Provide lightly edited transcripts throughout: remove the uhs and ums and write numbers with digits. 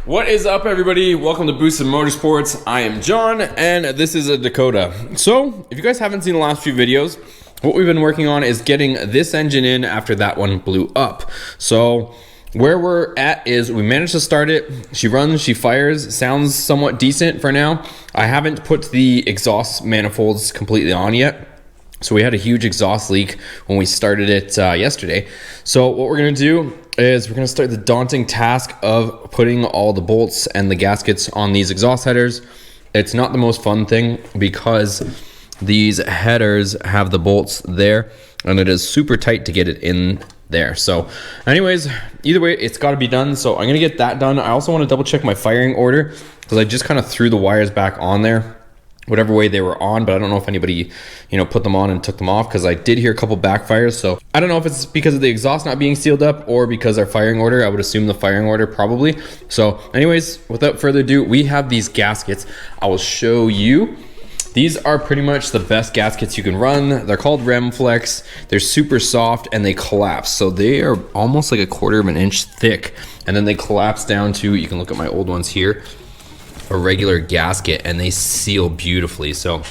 What is up, everybody? Welcome to Boosted Motorsports. I am John, and this is a Dakota. So, if you guys haven't seen the last few videos, what we've been working on is getting this engine in after that one blew up. So, where we're at is we managed to start it. She runs, she fires, sounds somewhat decent for now. I haven't put the exhaust manifolds completely on yet. So we had a huge exhaust leak when we started it yesterday. So what we're gonna do is we're gonna start the daunting task of putting all the bolts and the gaskets on these exhaust headers. It's not the most fun thing because these headers have the bolts there and it is super tight to get it in there. So anyways, either way, it's gotta be done. So I'm gonna get that done. I also wanna double check my firing order because I just kind of threw the wires back on there whatever way they were on, but I don't know if anybody, put them on and took them off because I did hear a couple backfires. So I don't know if it's because of the exhaust not being sealed up or because our firing order. I would assume the firing order probably. So anyways, without further ado, we have these gaskets. I will show you. These are pretty much the best gaskets you can run. They're called Remflex. They're super soft and they collapse. So they are almost like a 1/4 of an inch thick. And then they collapse down to, you can look at my old ones here, a regular gasket, and they seal beautifully. So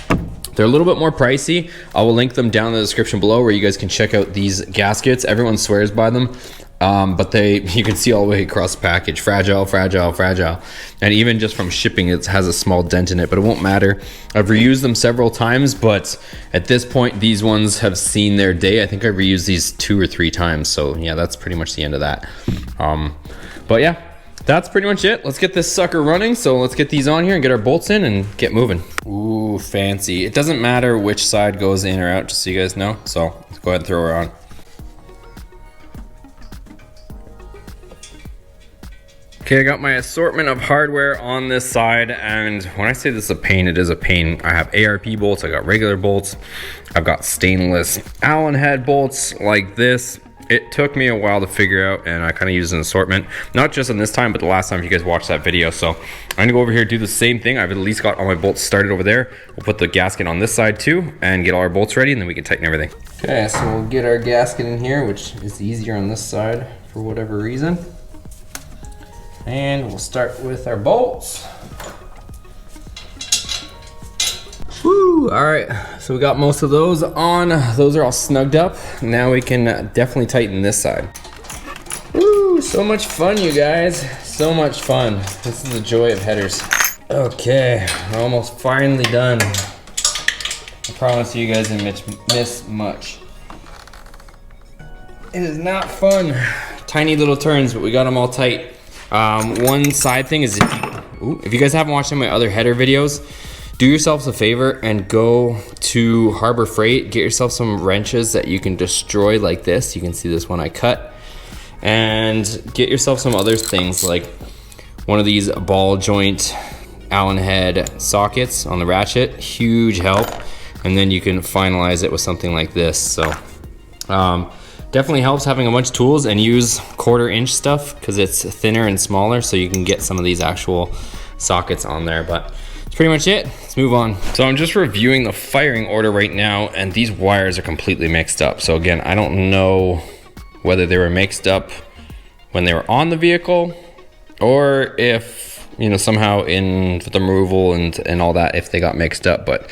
they're a little bit more pricey. I will link them down in the description below where you guys can check out these gaskets. Everyone swears by them, but you can see all the way across the package. Fragile, fragile, fragile. And even just from shipping, it has a small dent in it, but it won't matter. I've reused them several times, but at this point, these ones have seen their day. I think I reused these 2 or 3 times. So yeah, that's pretty much the end of that. But yeah, that's pretty much it. Let's get this sucker running. So let's get these on here and get our bolts in and get moving. Ooh, fancy. It doesn't matter which side goes in or out, just so you guys know. So let's go ahead and throw her on. Okay, I got my assortment of hardware on this side, and when I say this is a pain, it is a pain. I have ARP bolts, I got regular bolts, I've got stainless Allen head bolts like this. It took me a while to figure out, and I kind of used an assortment, not just in this time, but the last time if you guys watched that video. So I'm gonna go over here, do the same thing. I've at least got all my bolts started over there. We'll put the gasket on this side too, and get all our bolts ready, and then we can tighten everything. Okay, so we'll get our gasket in here, which is easier on this side for whatever reason. And we'll start with our bolts. Woo, all right, so we got most of those on. Those are all snugged up. Now we can definitely tighten this side. Woo, so much fun, you guys. So much fun. This is the joy of headers. Okay, we're almost finally done. I promise you guys didn't miss much. It is not fun. Tiny little turns, but we got them all tight. One side thing is if you guys haven't watched any of my other header videos, do yourselves a favor and go to Harbor Freight, get yourself some wrenches that you can destroy like this. You can see this one I cut. And get yourself some other things like one of these ball joint Allen head sockets on the ratchet. Huge help. And then you can finalize it with something like this. So definitely helps having a bunch of tools, and use 1/4 inch stuff because it's thinner and smaller, so you can get some of these actual sockets on there. But pretty much it. Let's move on. So I'm just reviewing the firing order right now, and these wires are completely mixed up. So again, I don't know whether they were mixed up when they were on the vehicle, or if somehow in the removal and all that, if they got mixed up. But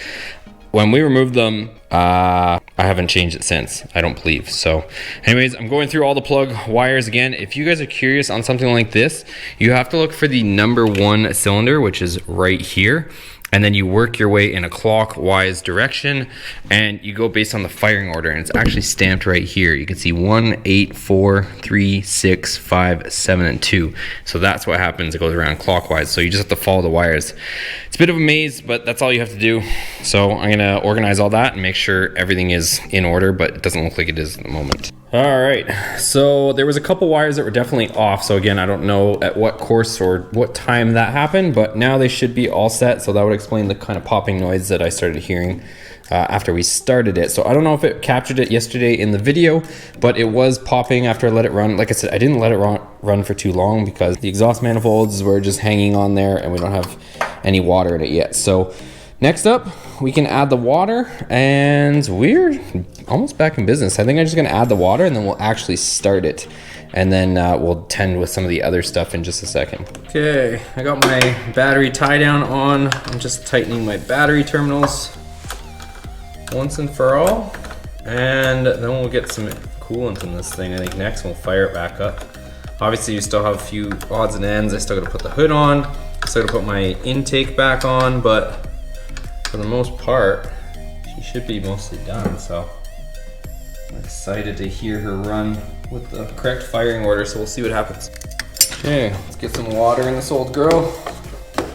when we removed them, I haven't changed it since, I don't believe. So anyways, I'm going through all the plug wires again. If you guys are curious on something like this, you have to look for the #1 cylinder, which is right here. And then you work your way in a clockwise direction, and you go based on the firing order, and it's actually stamped right here. You can see 1, 8, 4, 3, 6, 5, 7, and 2. So that's what happens. It goes around clockwise. So you just have to follow the wires. It's a bit of a maze, but that's all you have to do. So I'm gonna organize all that and make sure everything is in order, but it doesn't look like it is at the moment. All right, so there was a couple wires that were definitely off. So again, I don't know at what course or what time that happened, but now they should be all set. So that would explain the kind of popping noise that I started hearing after we started it. So I don't know if it captured it yesterday in the video, but it was popping after I let it run. Like I said, I didn't let it run for too long because the exhaust manifolds were just hanging on there and we don't have any water in it yet. So next up, we can add the water, and we're almost back in business. I think I'm just gonna add the water and then we'll actually start it. And then we'll tend with some of the other stuff in just a second. Okay, I got my battery tie down on. I'm just tightening my battery terminals once and for all. And then we'll get some coolant in this thing. I think next we'll fire it back up. Obviously you still have a few odds and ends. I still gotta put the hood on. Still gotta put my intake back on, but for the most part, she should be mostly done. So I'm excited to hear her run with the correct firing order, so we'll see what happens. Okay, let's get some water in this old girl.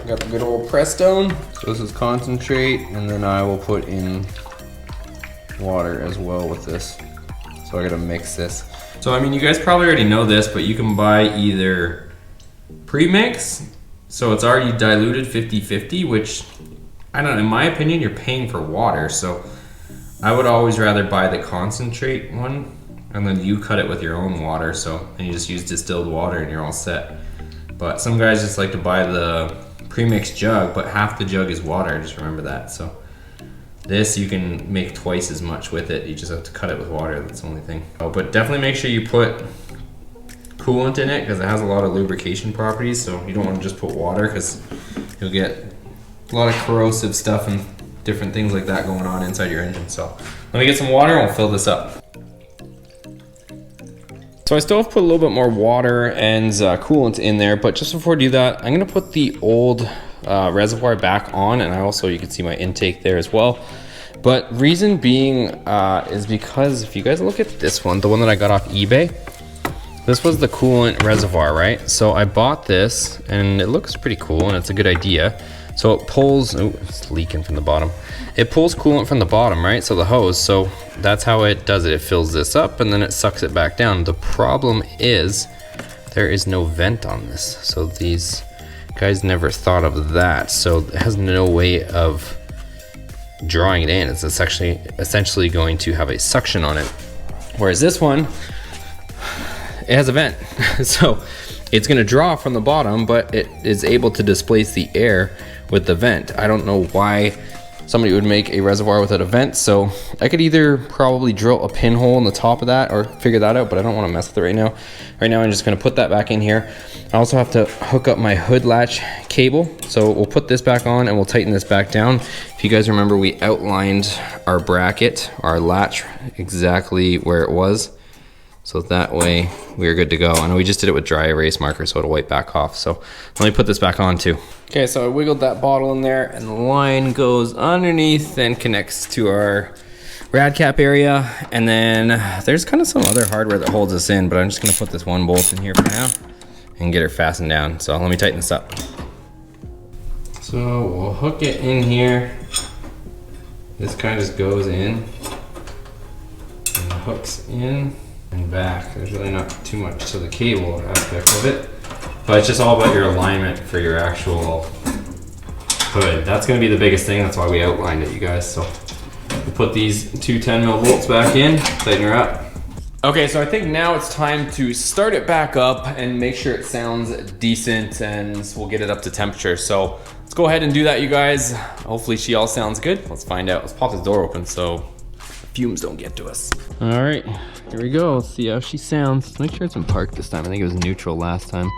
Got the good old Prestone. So this is concentrate, and then I will put in water as well with this. So I gotta mix this. So I mean, you guys probably already know this, but you can buy either pre-mix, so it's already diluted 50-50, which, I don't know, in my opinion, you're paying for water, so I would always rather buy the concentrate one, and then you cut it with your own water, so, and you just use distilled water and you're all set. But some guys just like to buy the pre-mixed jug, but half the jug is water, just remember that. So this, you can make twice as much with it, you just have to cut it with water, that's the only thing. Oh, but definitely make sure you put coolant in it, because it has a lot of lubrication properties, so you don't want to just put water, because you'll get a lot of corrosive stuff and different things like that going on inside your engine. So let me get some water and we'll fill this up. So I still have put a little bit more water and coolant in there, but just before I do that, I'm gonna put the old reservoir back on, and I also, you can see my intake there as well. But reason being is because if you guys look at this one, the one that I got off eBay, this was the coolant reservoir, right? So I bought this and it looks pretty cool and it's a good idea. So it pulls, oh, it's leaking from the bottom. It pulls coolant from the bottom, right? So the hose, so that's how it does it. It fills this up and then it sucks it back down. The problem is there is no vent on this. So these guys never thought of that. So it has no way of drawing it in. It's essentially going to have a suction on it. Whereas this one, it has a vent. So it's gonna draw from the bottom, but it is able to displace the air with the vent. I don't know why somebody would make a reservoir without a vent, so I could either probably drill a pinhole in the top of that or figure that out, but I don't want to mess with it right now. Right now I'm just going to put that back in here. I also have to hook up my hood latch cable, so we'll put this back on and we'll tighten this back down. If you guys remember, we outlined our bracket, our latch, exactly where it was, so that way we are good to go. I know we just did it with dry erase marker, so it'll wipe back off. So let me put this back on too. Okay, so I wiggled that bottle in there and the line goes underneath and connects to our rad cap area. And then there's kind of some other hardware that holds us in, but I'm just gonna put this one bolt in here for now and get her fastened down. So let me tighten this up. So we'll hook it in here. This kind of just goes in and hooks in and back. There's really not too much to the cable aspect of it, but it's just all about your alignment for your actual hood. That's going to be the biggest thing. That's why we outlined it, you guys. So we'll put these two 10 mil bolts back in, tighten her up. Okay, so I think now it's time to start it back up and make sure it sounds decent, and we'll get it up to temperature. So let's go ahead and do that, you guys. Hopefully she all sounds good. Let's find out. Let's pop this door open so fumes don't get to us. All right, here we go. Let's see how she sounds. Let's make sure it's in park this time. I think it was neutral last time.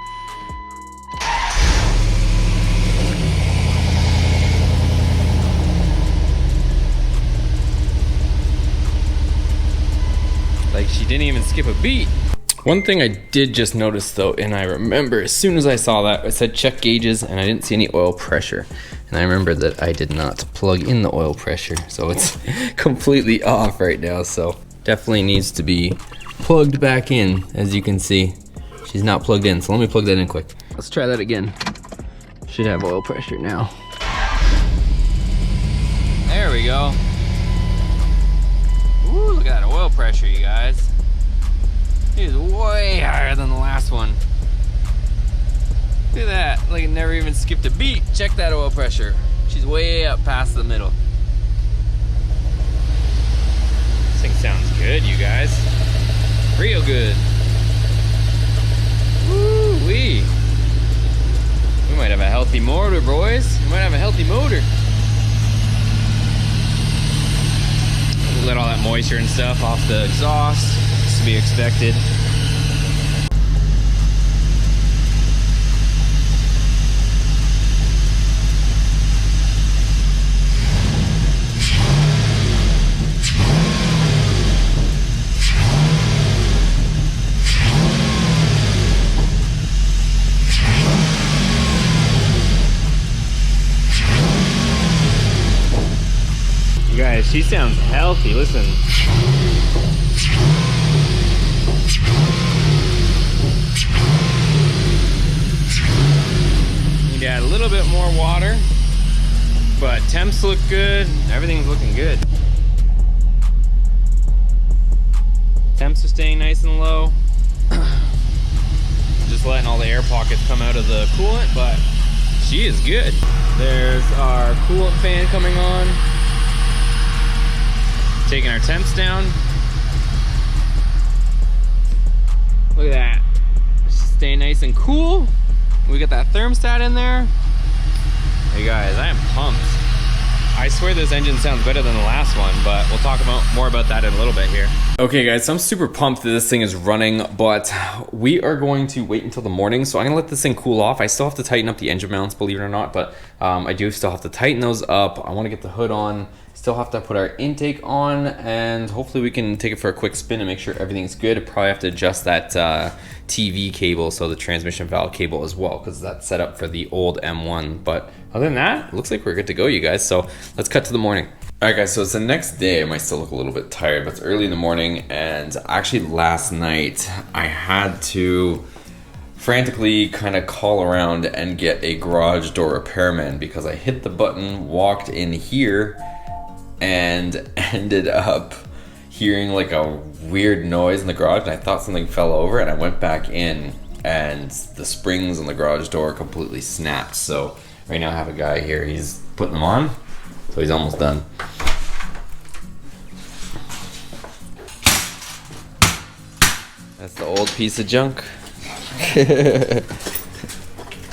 Like she didn't even skip a beat. One thing I did just notice though, and I remember as soon as I saw that, it said check gauges and I didn't see any oil pressure. And I remember that I did not plug in the oil pressure, so it's completely off right now. So definitely needs to be plugged back in. As you can see, she's not plugged in. So let me plug that in quick. Let's try that again. Should have oil pressure now. There we go. Ooh, look at that oil pressure, you guys. It is way higher than the last one. Look at that, like it never even skipped a beat. Check that oil pressure. She's way up past the middle. This thing sounds good, you guys. Real good. Woo-wee. We might have a healthy motor, boys. We might have a healthy motor. let all that moisture and stuff off the exhaust. It's to be expected. Guys, she sounds healthy. Listen. Need to add a little bit more water, but temps look good. Everything's looking good. Temps are staying nice and low. Just letting all the air pockets come out of the coolant, but she is good. There's our coolant fan coming on. Taking our temps down. Look at that. Staying nice and cool. We got that thermostat in there. Hey guys, I am pumped. I swear this engine sounds better than the last one, but we'll talk more about that in a little bit here. Okay guys, so I'm super pumped that this thing is running, but we are going to wait until the morning. So I'm gonna let this thing cool off. I still have to tighten up the engine mounts, believe it or not, but I do still have to tighten those up. I wanna get the hood on. Still have to put our intake on, and hopefully we can take it for a quick spin and make sure everything's good. I probably have to adjust that TV cable, so the transmission valve cable as well, because that's set up for the old M1. But other than that, it looks like we're good to go, you guys. So let's cut to the morning. All right guys, so it's the next day. I might still look a little bit tired, but it's early in the morning, and actually last night I had to frantically kind of call around and get a garage door repairman, because I hit the button, walked in here, and ended up hearing like a weird noise in the garage, and I thought something fell over, and I went back in and the springs on the garage door completely snapped. So right now I have a guy here, he's putting them on, so he's almost done. That's the old piece of junk.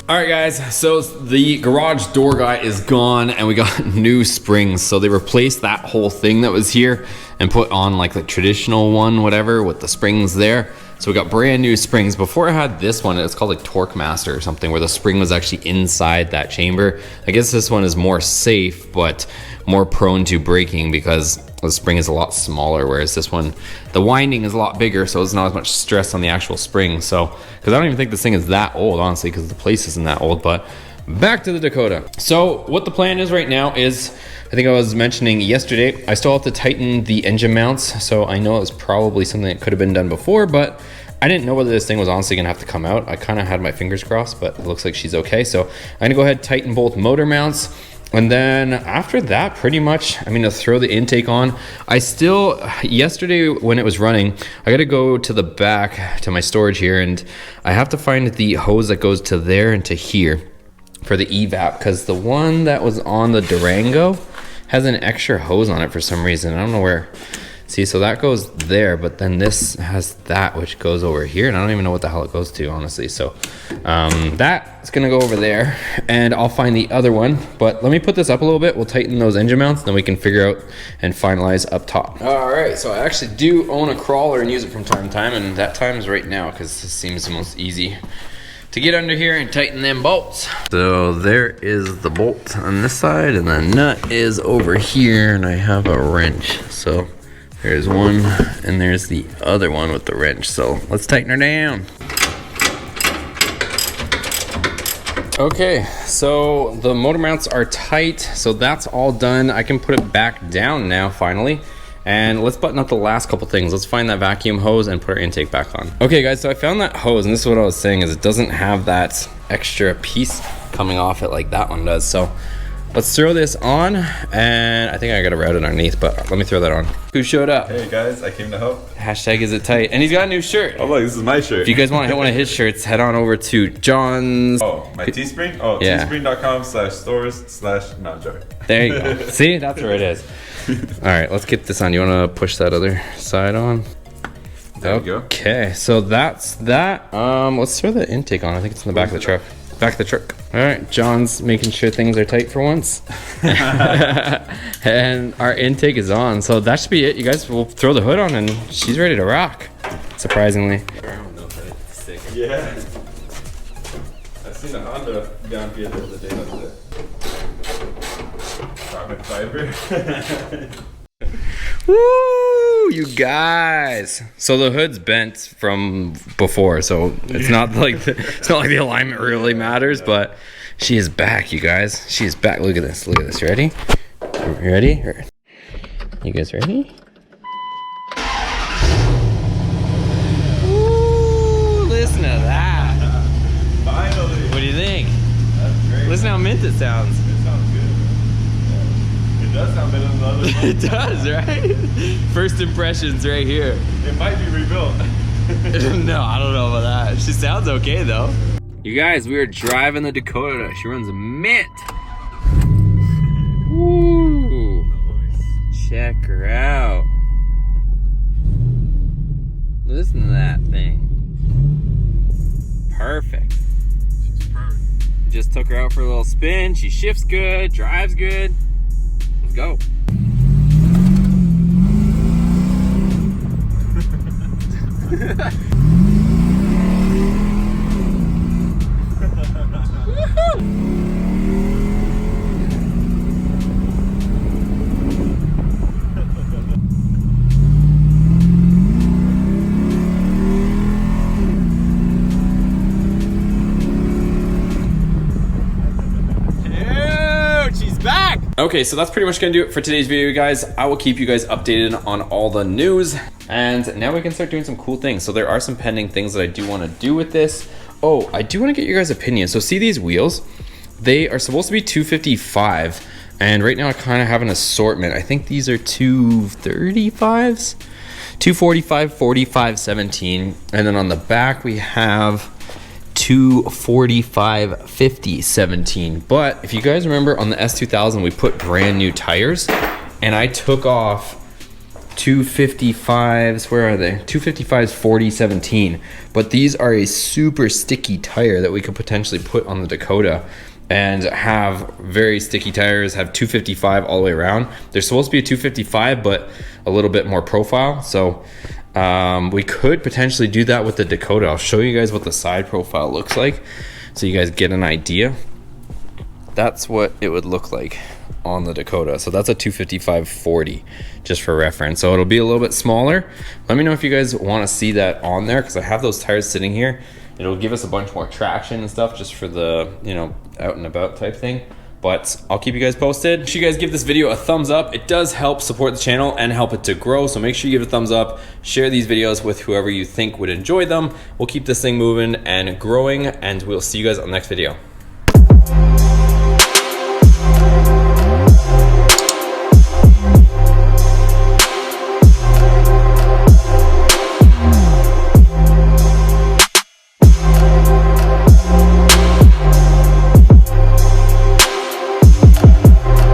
Alright guys, so the garage door guy is gone and we got new springs. So they replaced that whole thing that was here and put on like the traditional one, whatever, with the springs there. So we got brand new springs. Before I had this one, it's called like Torque Master or something, where the spring was actually inside that chamber. I guess this one is more safe, but more prone to breaking because the spring is a lot smaller, whereas this one, the winding is a lot bigger, so it's not as much stress on the actual spring. So, because I don't even think this thing is that old, honestly, because the place isn't that old. But back to the Dakota. So what the plan is right now is, I think I was mentioning yesterday, I still have to tighten the engine mounts. So I know it was probably something that could have been done before, but I didn't know whether this thing was honestly gonna have to come out. I kind of had my fingers crossed, but it looks like she's okay. So I'm gonna go ahead and tighten both motor mounts. And then after that, pretty much, I'm gonna throw the intake on. I still, yesterday when it was running, I gotta go to the back to my storage here, and I have to find the hose that goes to there and to here for the evap, because the one that was on the Durango has an extra hose on it for some reason. I don't know where. See, so that goes there, but then this has that which goes over here, and I don't even know what the hell it goes to, honestly. So that's gonna go over there, and I'll find the other one. But let me put this up a little bit. We'll tighten those engine mounts, then we can figure out and finalize up top. All right, so I actually do own a crawler and use it from time to time, and that time is right now because this seems the most easy to get under here and tighten them bolts. So there is the bolt on this side, and the nut is over here, and I have a wrench. So there's one, and there's the other one with the wrench. So let's tighten her down. Okay, so the motor mounts are tight, so that's all done. I can put it back down now, finally. And let's button up the last couple things. Let's find that vacuum hose and put our intake back on. Okay guys, so I found that hose, and this is what I was saying, is it doesn't have that extra piece coming off it like that one does. So let's throw this on, and I think I gotta route it underneath, but let me throw that on. Who showed up? Hey guys, I came to help. Hashtag is it tight. And he's got a new shirt. Oh look, this is my shirt. If you guys want to hit one of his shirts, head on over to John's. Oh, my Teespring? Oh, yeah. Teespring.com/stores/Mountjoy. There you go. See, that's where it is. All right, let's get this on. You want to push that other side on? There we go. Okay, so that's that. Let's throw the intake on. I think it's in the back of the truck. back of the truck. All right, John's making sure things are tight for once. And our intake is on, so that should be it. You guys will throw the hood on and she's ready to rock, surprisingly. I don't know if it's sick. Yeah. I've seen a Honda down here the other day. Carbon fiber. Woo, you guys. So the hood's bent from before, so it's not like the alignment really matters, but she is back, you guys. She is back. Look at this. Look at this. You ready? You ready? You guys ready? Ooh, listen to that. Finally. What do you think? That's great. Listen how mint it sounds. It sounds good. It does sound better than the other one. It does, right? First impressions right here. It might be rebuilt. No, I don't know about that. She sounds okay though. You guys, we are driving the Dakota. She runs mint. Ooh. Check her out. Listen to that thing. Perfect. She's perfect. Just took her out for a little spin. She shifts good, drives good. Let's go. Okay, so that's pretty much gonna do it for today's video, guys. I will keep you guys updated on all the news, and now we can start doing some cool things. So there are some pending things that I do want to do with this. Oh, I do want to get your guys' opinion. So see these wheels? They are supposed to be 255, and right now I kind of have an assortment. I think these are 235s, 245, 45, 17, and then on the back we have 245, 50, 17. But if you guys remember on the S2000, we put brand new tires, and I took off 255s. Where are they? 255s, 40, 17. But these are a super sticky tire that we could potentially put on the Dakota and have very sticky tires, have 255 all the way around. They're supposed to be a 255, but a little bit more profile. So we could potentially do that with the Dakota. I'll show you guys what the side profile looks like so you guys get an idea. That's what it would look like on the Dakota. So that's a 255/40, just for reference. So it'll be a little bit smaller. Let me know if you guys want to see that on there, because I have those tires sitting here. It'll give us a bunch more traction and stuff, just for the, you know, out and about type thing. But I'll keep you guys posted. Make sure you guys give this video a thumbs up. It does help support the channel and help it to grow. So make sure you give it a thumbs up. Share these videos with whoever you think would enjoy them. We'll keep this thing moving and growing, and we'll see you guys on the next video.